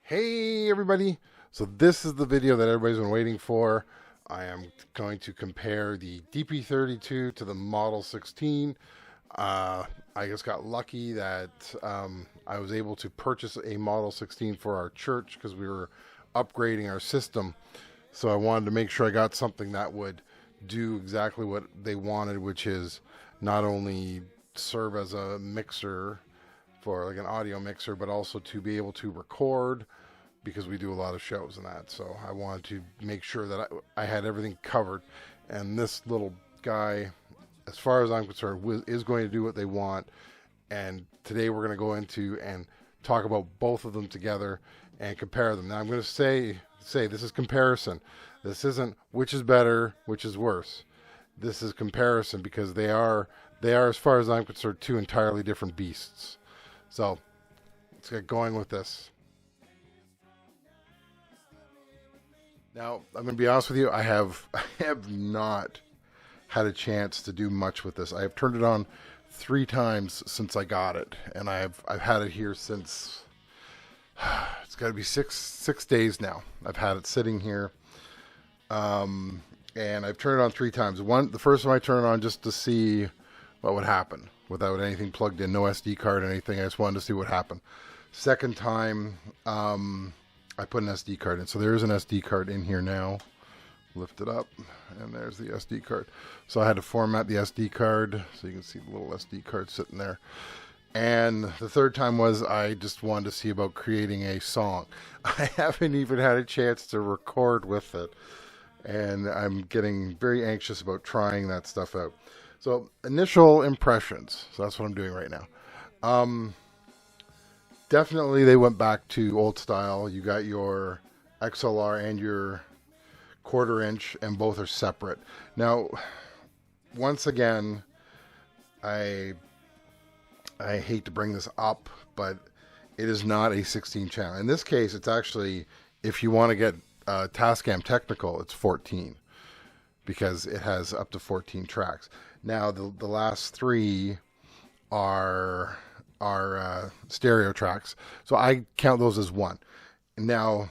Hey everybody! So this is the video that everybody's been waiting for. I am going to compare the DP32 to the Model 16. I just got lucky that I was able to purchase a Model 16 for our church because we were upgrading our system. So I wanted to make sure I got something that would do exactly what they wanted, which is not only serve as a mixer for like an audio mixer, but also to be able to record because we do a lot of shows and that. So I wanted to make sure that I had everything covered. And this little guy, as far as I'm concerned, is going to do what they want. And today we're going to go into and talk about both of them together and compare them. Now I'm going to say this is comparison. This isn't which is better, which is worse. This is comparison because they are, as far as I'm concerned, two entirely different beasts. So let's get going with this. Now, I'm going to be honest with you, I have not had a chance to do much with this. I have turned it on 3 times since I got it, and I've had it here since it's got to be six days now. I've had it sitting here, and I've turned it on 3 times. The first time I turned it on just to see what would happen without anything plugged in, no SD card or anything. I just wanted to see what happened. Second time, I put an SD card in. So there is an SD card in here now. Lift it up, and there's the SD card. So I had to format the SD card, so you can see the little SD card sitting there. And the third time was I just wanted to see about creating a song. I haven't even had a chance to record with it, and I'm getting very anxious about trying that stuff out. So initial impressions. So that's what I'm doing right now. Definitely they went back to old style. You got your XLR and your 1/4 inch, and both are separate. Now, once again, I hate to bring this up, but it is not a 16 channel. In this case, it's actually, if you want to get Tascam technical, it's 14 because it has up to 14 tracks. Now, the last 3 are stereo tracks, so I count those as 1. Now,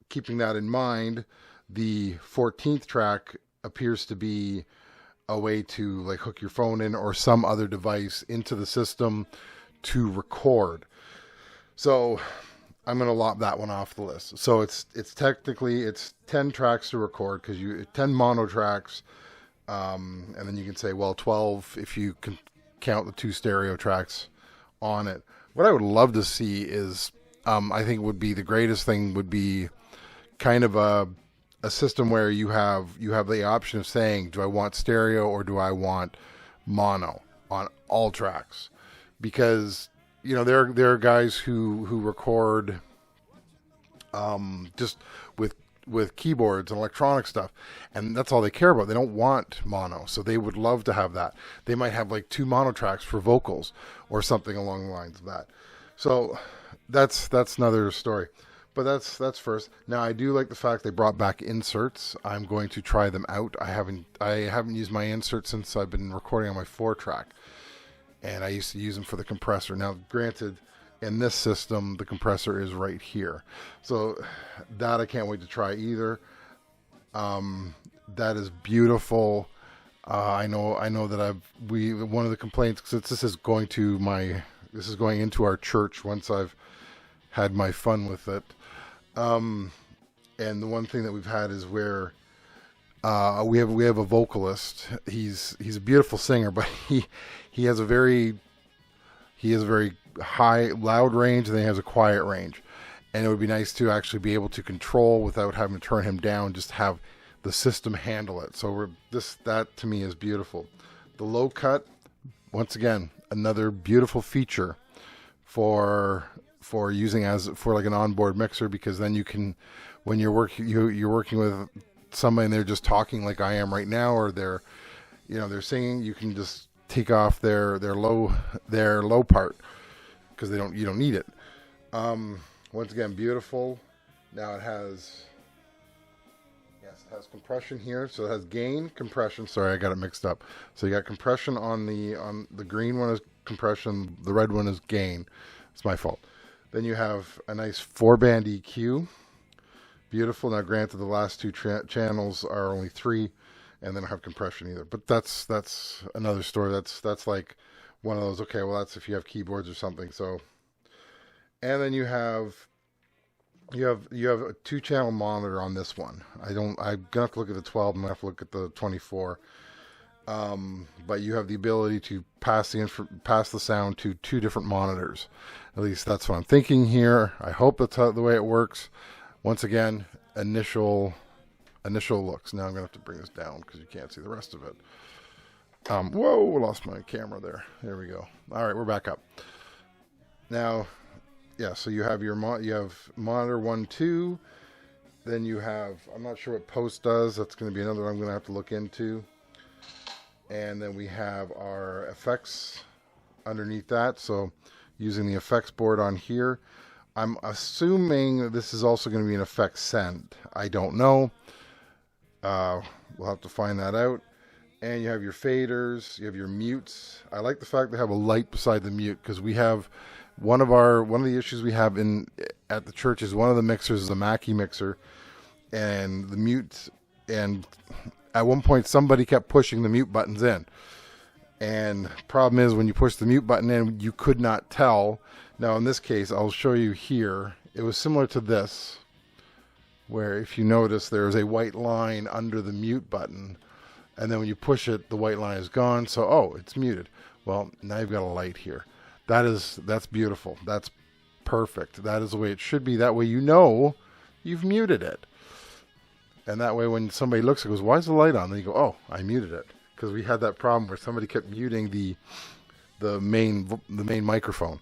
keeping that in mind, the 14th track appears to be a way to like hook your phone in or some other device into the system to record. So I'm going to lop that one off the list. So it's technically 10 tracks to record because 10 mono tracks, and then you can say, well, 12 if you can count the 2 stereo tracks on it. What I would love to see is, I think would be the greatest thing would be kind of a system where you have the option of saying, do I want stereo or do I want mono on all tracks? Because there are guys who record just with keyboards and electronic stuff, and that's all they care about. They don't want mono, so they would love to have that. They might have like 2 mono tracks for vocals or something along the lines of that. So that's another story. But that's first. Now I do like the fact they brought back inserts. I'm going to try them out. I haven't used my inserts since I've been recording on my 4-track, and I used to use them for the compressor. Now, granted, in this system, the compressor is right here, so that I can't wait to try either. That is beautiful. I know that one of the complaints, since this is going into our church once I've had my fun with it. And the one thing that we've had is where we have a vocalist. He's a beautiful singer, but he has a very high, loud range, and then he has a quiet range. And it would be nice to actually be able to control without having to turn him down, just have the system handle it. So that to me is beautiful. The low cut, once again, another beautiful feature for using for like an onboard mixer, because then you can, when you're working with somebody and they're just talking like I am right now, or they're singing, you can just take off their low part because you don't need it. Once again, beautiful. Now it has compression here, so it has gain, compression. Sorry, I got it mixed up. So you got compression on the green one is compression, the red one is gain. It's my fault. Then you have a nice 4-band EQ. Beautiful. Now, granted, the last two channels are only 3, and they don't have compression either. But that's another story. That's like one of those. Okay, well, that's if you have keyboards or something. So, and then you have a 2-channel monitor on this one. I'm gonna have to look at the 12. I'm gonna have to look at the 24. But you have the ability to pass the sound to 2 different monitors. At least that's what I'm thinking here. I hope that's the way it works. Once again, initial looks. Now I'm gonna have to bring this down because you can't see the rest of it. Whoa, lost my camera there. There we go. All right, we're back up. Now, yeah. So you have you have monitor 1, 2. Then you have, I'm not sure what post does. That's going to be another one I'm going to have to look into. And then we have our effects underneath that. So using the effects board on here. I'm assuming that this is also going to be an effects send. I don't know. We'll have to find that out. And you have your faders, you have your mutes. I like the fact they have a light beside the mute, because we have one of the issues we have at the church is one of the mixers is a Mackie mixer, and the mute, and at one point somebody kept pushing the mute buttons in. And problem is, when you push the mute button in, you could not tell. Now in this case, I'll show you here. It was similar to this, where if you notice, there's a white line under the mute button. And then when you push it, the white line is gone. So, oh, it's muted. Well, now you've got a light here. That's beautiful. That's perfect. That is the way it should be. That way you know you've muted it. And that way when somebody looks and goes, why is the light on? Then you go, oh, I muted it. Because we had that problem where somebody kept muting the main microphone.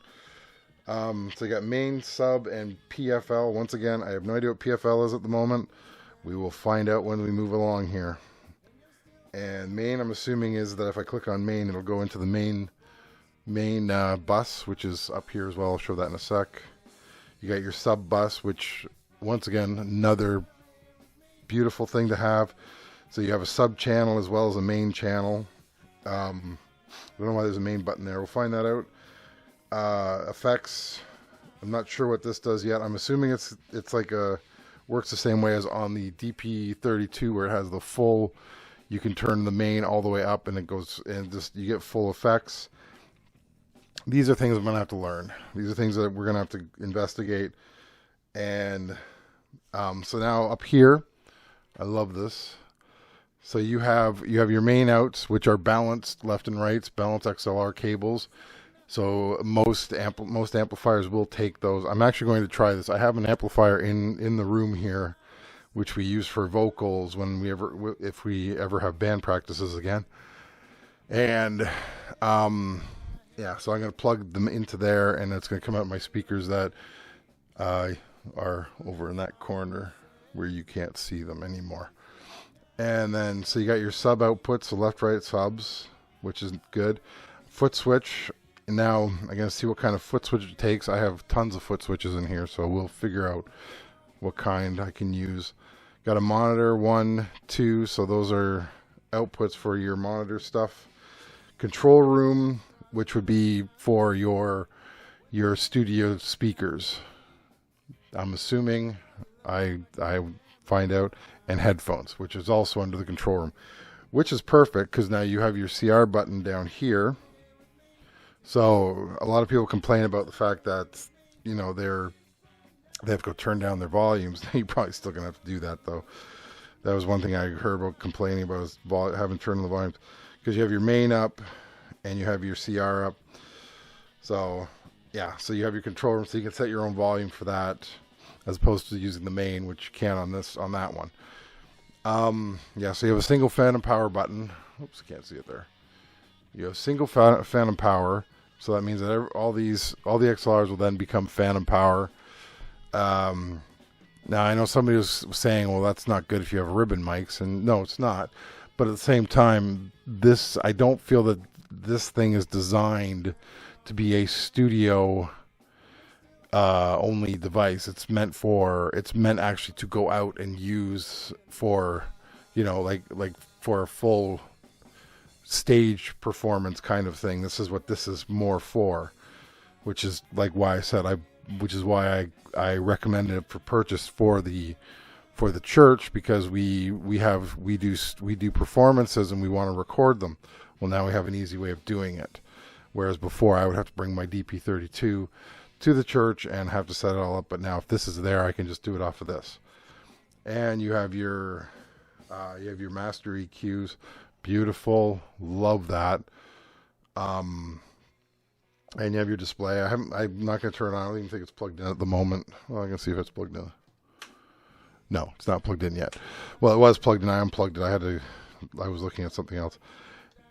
So you got main, sub, and PFL. Once again, I have no idea what PFL is at the moment. We will find out when we move along here. And main, I'm assuming, is that if I click on main, it'll go into the main bus, which is up here as well. I'll show that in a sec. You got your sub bus, which, once again, another beautiful thing to have. So you have a sub channel as well as a main channel. I don't know why there's a main button there. We'll find that out. Effects. I'm not sure what this does yet. I'm assuming it's like works the same way as on the DP32, where it has the full. You can turn the main all the way up, and it goes, and just you get full effects. These are things I'm gonna have to learn. These are things that we're gonna have to investigate. And so now up here, I love this. So you have your main outs, which are balanced left and right, balanced XLR cables. So most amplifiers will take those. I'm actually going to try this. I have an amplifier in the room here, which we use for vocals if we ever have band practices again. And yeah, so I'm going to plug them into there, and it's going to come out my speakers that are over in that corner where you can't see them anymore. And then, so you got your sub outputs, the left, right subs, which is good. Foot switch. Now, I'm going to see what kind of foot switch it takes. I have tons of foot switches in here, so we'll figure out what kind I can use. Got a monitor, 1, 2, so those are outputs for your monitor stuff. Control room, which would be for your studio speakers. I'm assuming I find out. And headphones, which is also under the control room, which is perfect because now you have your CR button down here. So a lot of people complain about the fact that, you know, they have to go turn down their volumes. You're probably still gonna have to do that though. That was one thing I heard about complaining about, is having to turn on the volumes, because you have your main up and you have your CR up. So yeah, so you have your control room, so you can set your own volume for that, as opposed to using the main, which you can on that one. Yeah, so you have a single phantom power button. Oops, can't see it there. You have single phantom power, so that means that all the XLRs will then become phantom power. Now I know somebody was saying, well, that's not good if you have ribbon mics, and no, it's not. But at the same time, I don't feel that this thing is designed to be a studio only device. It's meant actually to go out and use for, you know, like for a full stage performance kind of thing. This is what this is more for, which is like why I said which is why I recommended it for purchase for the church, because we do performances and we want to record them. Well, now we have an easy way of doing it. Whereas before I would have to bring my DP32 to the church and have to set it all up. But now if this is there, I can just do it off of this. And you have your master EQs. Beautiful. Love that. And you have your display. I'm not going to turn it on. I don't even think it's plugged in at the moment. Well, I can see if it's plugged in. No, it's not plugged in yet. Well, it was plugged in. I unplugged it. I was looking at something else.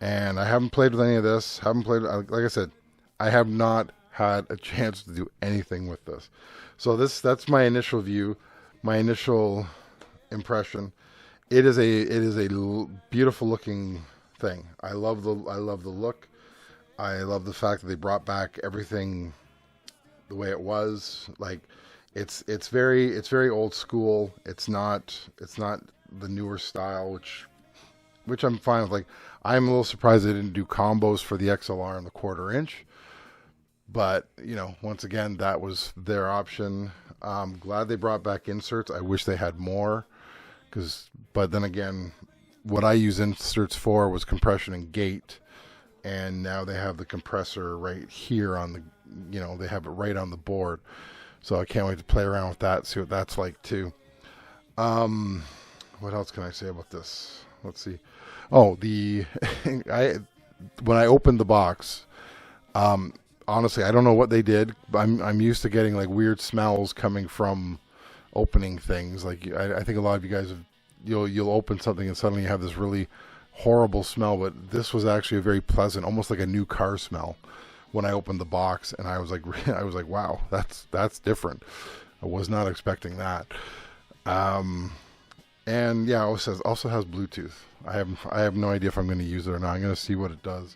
And I haven't played with any of this. Like I said, I have not had a chance to do anything with this. So that's my initial view, my initial impression. It is a beautiful looking thing. I love the look. I love the fact that they brought back everything the way it was. Like it's very old school. It's not the newer style, which I'm fine with. Like, I'm a little surprised they didn't do combos for the XLR and the 1/4 inch. But, once again, that was their option. I'm glad they brought back inserts. I wish they had more. But then again, what I use inserts for was compression and gate. And now they have the compressor right here on they have it right on the board. So I can't wait to play around with that, see what that's like too. What else can I say about this? Let's see. Oh, when I opened the box, honestly, I don't know what they did. I'm used to getting like weird smells coming from opening things. Like I think a lot of you guys you'll open something and suddenly you have this really horrible smell. But this was actually a very pleasant, almost like a new car smell when I opened the box, and I was like, wow, that's different. I was not expecting that. And yeah, it also has Bluetooth. I have no idea if I'm going to use it or not. I'm going to see what it does.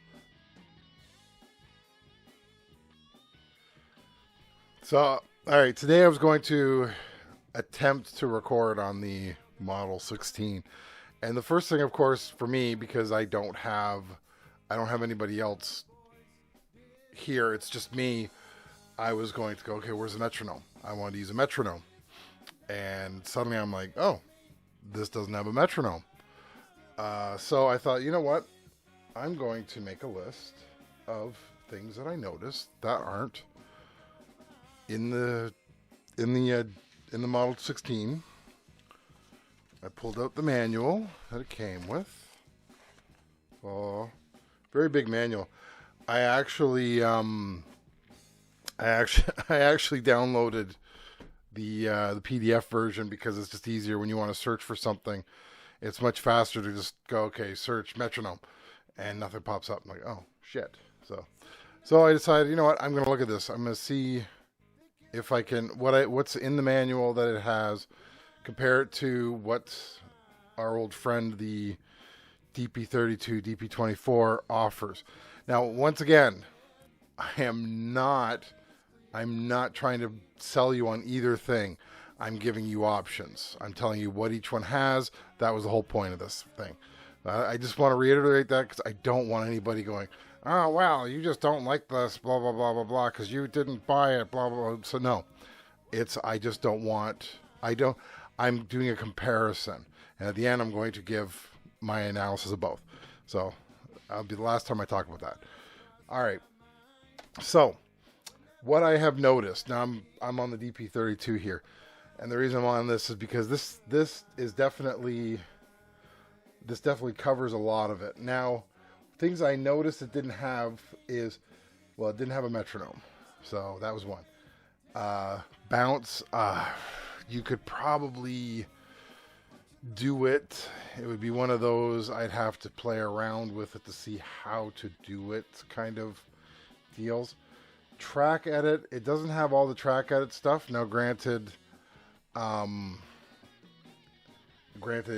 So, all right, today I was going to attempt to record on the Model 16. And the first thing, of course, for me, because I don't have anybody else here, it's just me, I was going to go, okay, where's the metronome? I wanted to use a metronome. And suddenly I'm like, oh, this doesn't have a metronome. So I thought, you know what? I'm going to make a list of things that I noticed that aren't in the Model 16. I pulled out the manual that it came with. Oh, very big manual. I actually downloaded the PDF version because it's just easier when you want to search for something. It's much faster to just go, okay, search metronome, and nothing pops up. I'm like, oh shit. So I decided, you know what? I'm going to look at this. I'm going to see if I can what's in the manual that it has, compare it to what our old friend the DP32, DP24 offers. Now, once again, I'm not trying to sell you on either thing. I'm giving you options. I'm telling you what each one has. That was the whole point of this thing. I just want to reiterate that because I don't want anybody going, oh, well, you just don't like this, blah, blah, blah, blah, blah, because you didn't buy it, blah, blah, blah. So, no. I'm doing a comparison. And at the end, I'm going to give my analysis of both. So, that'll be the last time I talk about that. All right. So, what I have noticed, now I'm on the DP32 here. And the reason I'm on this is because this definitely covers a lot of it. Now, things I noticed it didn't have it didn't have a metronome. So that was one. Bounce, you could probably do it. It would be one of those I'd have to play around with it to see how to do it kind of deals. Track edit, it doesn't have all the track edit stuff. Now, granted, it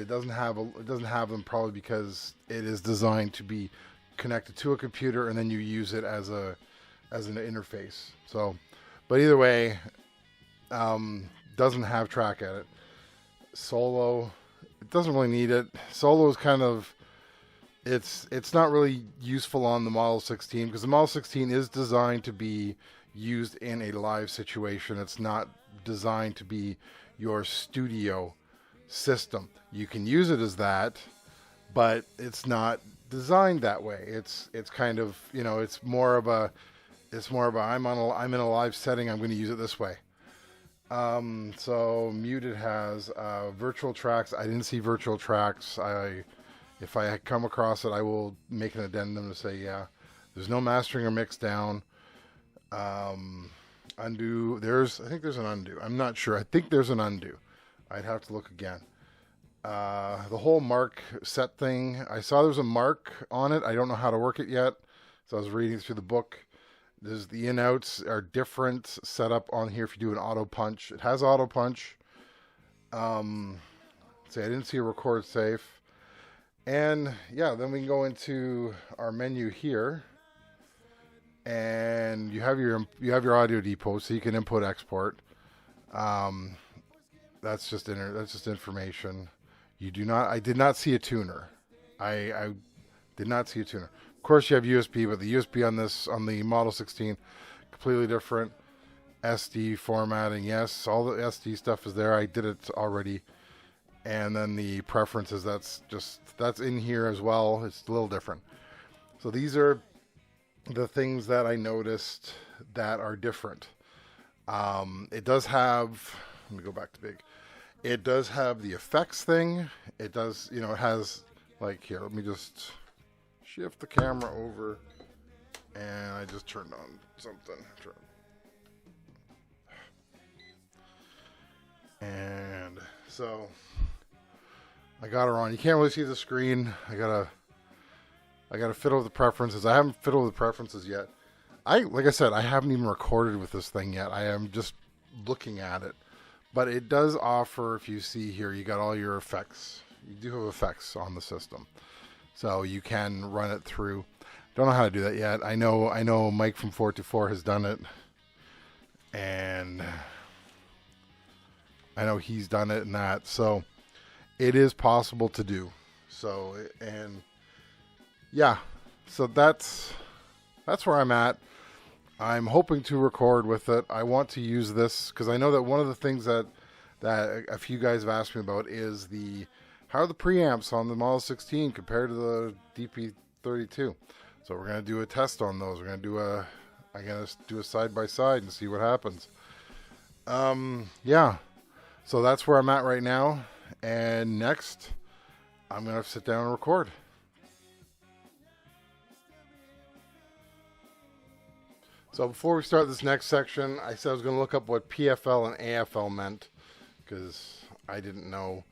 doesn't have them probably because it is designed to be connected to a computer and then you use it as an interface. So, but either way, doesn't have track edit. Solo, it doesn't really need it. Solo is kind of, it's not really useful on the Model 16 because the Model 16 is designed to be used in a live situation. It's not designed to be your studio system. You can use it as that, but it's not designed that way. It's kind of, you know, it's more of a I'm in a live setting, I'm going to use it this way. So muted has virtual tracks. I didn't see virtual tracks. If I come across it, I will make an addendum to say, yeah, there's no mastering or mix down. Undo, I think there's an undo. I'm not sure. I think there's an undo. I'd have to look again. The whole mark set thing, I saw there's a mark on it. I don't know how to work it yet. So I was reading through the book. There's the in-outs are different set up on here if you do an auto punch. It has auto punch. See, I didn't see a record safe. And yeah, then we can go into our menu here. And you have your audio depot, so you can input export. That's just information. I did not see a tuner. I did not see a tuner. Of course, you have USB, but the USB on the Model 16 completely different. SD formatting, yes, all the SD stuff is there. I did it already. And then the preferences, that's in here as well. It's a little different. So these are the things that I noticed that are different. It does have, let me go back to big. It does have the effects thing. It does, it has, like, here, let me just shift the camera over, and I just turned on something. And so I got her on. You can't really see the screen. I gotta fiddle with the preferences. I haven't fiddled with the preferences yet. Like I said, I haven't even recorded with this thing yet. I am just looking at it. But it does offer, if you see here, you got all your effects. You do have effects on the system. So you can run it through. Don't know how to do that yet. I know Mike from 424 has done it. And I know he's done it and that. So it is possible to do. So, and yeah, so that's where I'm at. I'm hoping to record with it. I want to use this because I know that one of the things that a few guys have asked me about is how are the preamps on the Model 16 compared to the DP32. So we're going to do a test on those. We're going to do a side by side and see what happens. Yeah. So that's where I'm at right now. And next, I'm going to sit down and record. So before we start this next section, I said I was going to look up what PFL and AFL meant because I didn't know.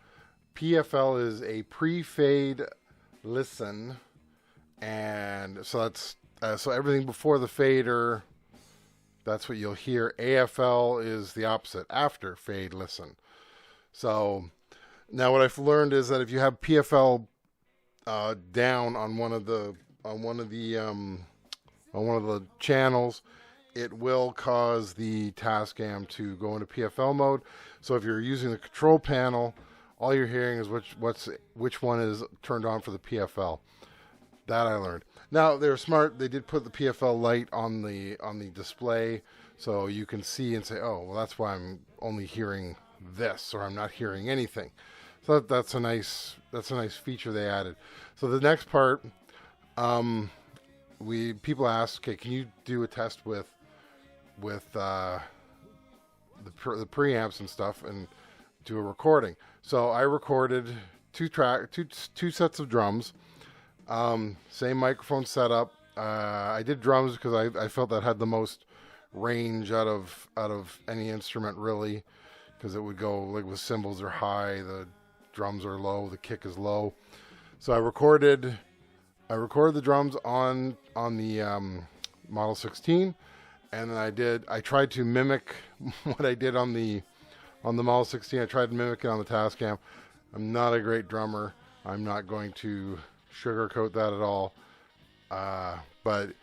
PFL is a pre-fade listen, and so that's so everything before the fader, that's what you'll hear. AFL is the opposite, after fade listen. So now what I've learned is that if you have PFL down on one of the channels, it will cause the Tascam to go into PFL mode. So if you're using the control panel, all you're hearing is which one is turned on for the PFL. That I learned. Now they're smart. They did put the PFL light on the display, so you can see and say, oh, well, that's why I'm only hearing this, or I'm not hearing anything. So that's a nice feature they added. So the next part, people ask, okay, can you do a test with the preamps and stuff and do a recording? So I recorded two sets of drums, same microphone setup. I did drums because I felt that had the most range out of any instrument really, because it would go like with cymbals are high, the drums are low, the kick is low. So I recorded the drums on the Model 16, and then I tried to mimic what I did on the Model 16. I tried to mimic it on the Tascam. I'm not a great drummer. I'm not going to sugarcoat that at all. But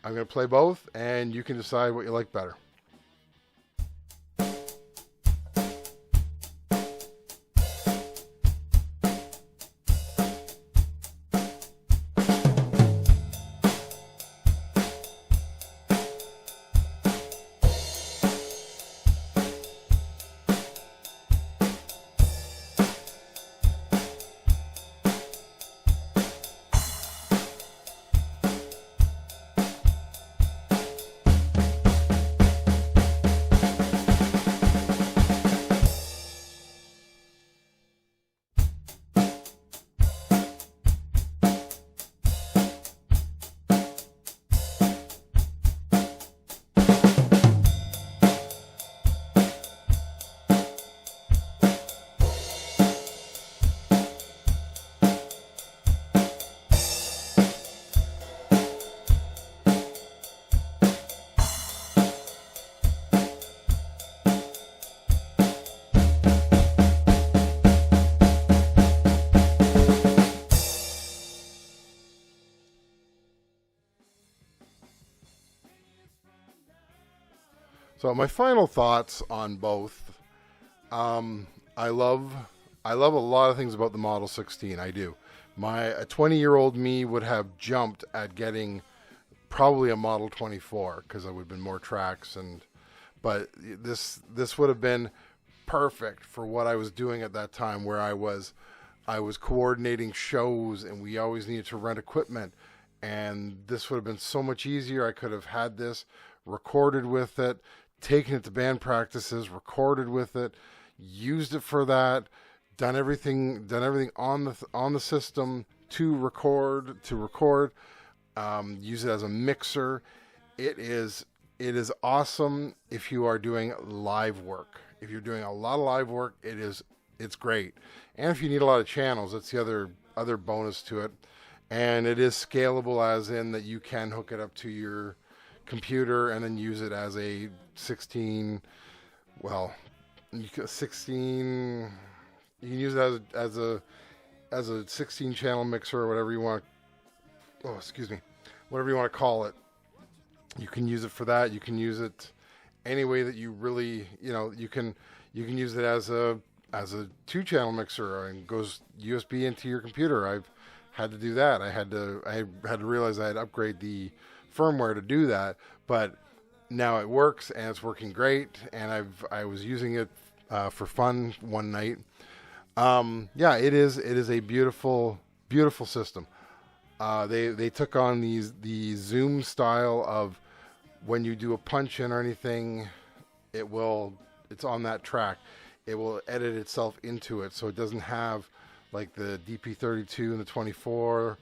I'm going to play both, and you can decide what you like better. So my final thoughts on both. I love a lot of things about the Model 16. I do. A 20-year-old me would have jumped at getting probably a Model 24 because there would have been more tracks, but this would have been perfect for what I was doing at that time, where I was coordinating shows and we always needed to rent equipment, and this would have been so much easier. I could have had this, recorded with it, taken it to band practices, recorded with it, used it for that, done everything on the system to record, use it as a mixer. It is awesome if you are doing live work. If you're doing a lot of live work, it's great. And if you need a lot of channels, that's the other bonus to it. And it is scalable, as in that you can hook it up to your computer and then use it as a 16. Well, you can use it as a 16 channel mixer or whatever you want. Oh, excuse me, whatever you want to call it. You can use it for that. You can use it any way that you really, you can use it as a 2-channel mixer and goes USB into your computer. I've had to do that. I had to realize I had to upgrade the firmware to do that, but now it works and it's working great. And I was using it for fun one night. It is a beautiful system. They took on the Zoom style of when you do a punch in or anything, it's on that track. It will edit itself into it, so it doesn't have like the DP32 and the 24.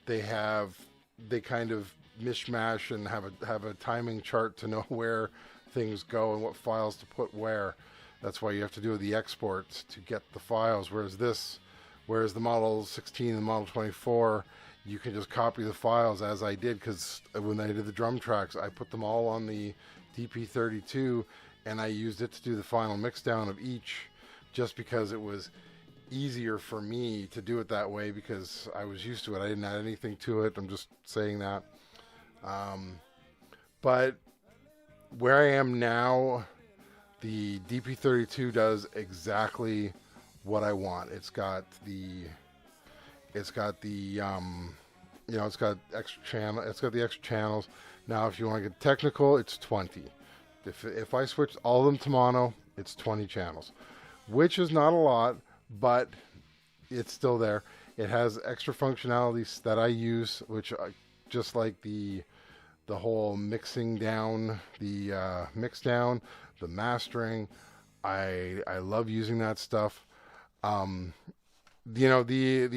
They kind of mishmash and have a timing chart to know where things go and what files to put where. That's why you have to do the exports to get the files. Whereas the Model 16 and the Model 24, you can just copy the files, as I did, because when I did the drum tracks, I put them all on the DP32 and I used it to do the final mix down of each, just because it was easier for me to do it that way because I was used to it. I didn't add anything to it. I'm just saying that. But where I am now, the DP32 does exactly what I want. It's got the extra channels. Now, if you want to get technical, it's 20. If I switch all of them to mono, it's 20 channels, which is not a lot, but it's still there. It has extra functionalities that I use, which just like the whole mixing down, the mix down, the mastering. I love using that stuff. The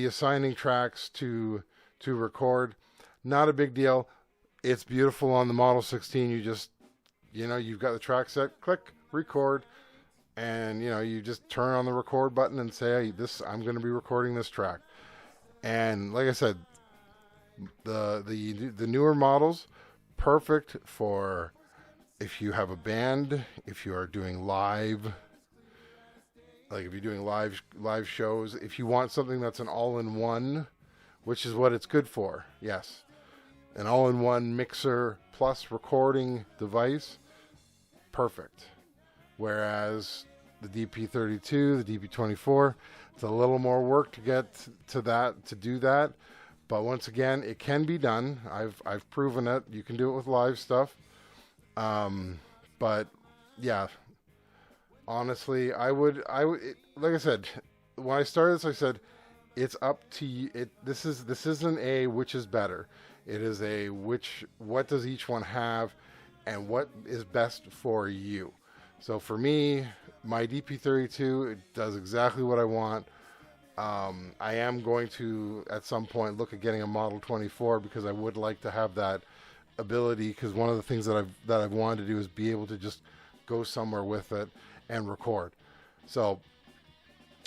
assigning tracks to record, not a big deal. It's beautiful on the Model 16. You just, you've got the track set, click, record, and you just turn on the record button and say, hey, I'm going to be recording this track. And like I said, the newer models, perfect for if you have a band, if you are doing live. Like if you're doing live shows, if you want something that's an all-in-one, which is what it's good for, yes. An all-in-one mixer plus recording device, perfect. Whereas the DP32, the DP24, it's a little more work to get to do that. But once again, it can be done. I've proven it. You can do it with live stuff. But yeah. Honestly, I would like I said, when I started this, I said, it's up to you. This isn't a which is better. It is a what does each one have and what is best for you. So for me, my DP32, it does exactly what I want. I am going to, at some point, look at getting a Model 24 because I would like to have that ability, because one of the things that I've wanted to do is be able to just go somewhere with it and record. So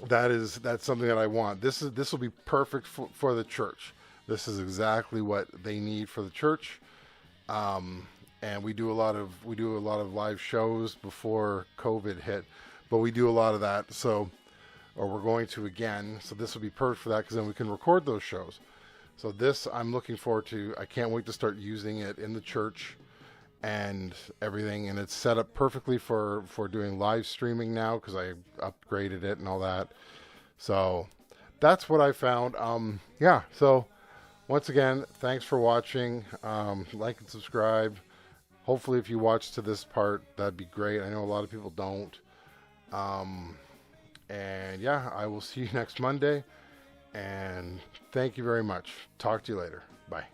that's something that I want. This will be perfect for the church. This is exactly what they need for the church. And we do a lot of live shows before COVID hit, but we do a lot of that. Or we're going to again. So this will be perfect for that, because then we can record those shows. So this I'm looking forward to. I can't wait to start using it in the church and everything, and it's set up perfectly for doing live streaming now because I upgraded it and all that. So that's what I found. Yeah, so once again, thanks for watching. Like and subscribe. Hopefully if you watch to this part, that'd be great. I know a lot of people don't. And yeah, I will see you next Monday, and thank you very much. Talk to you later. Bye.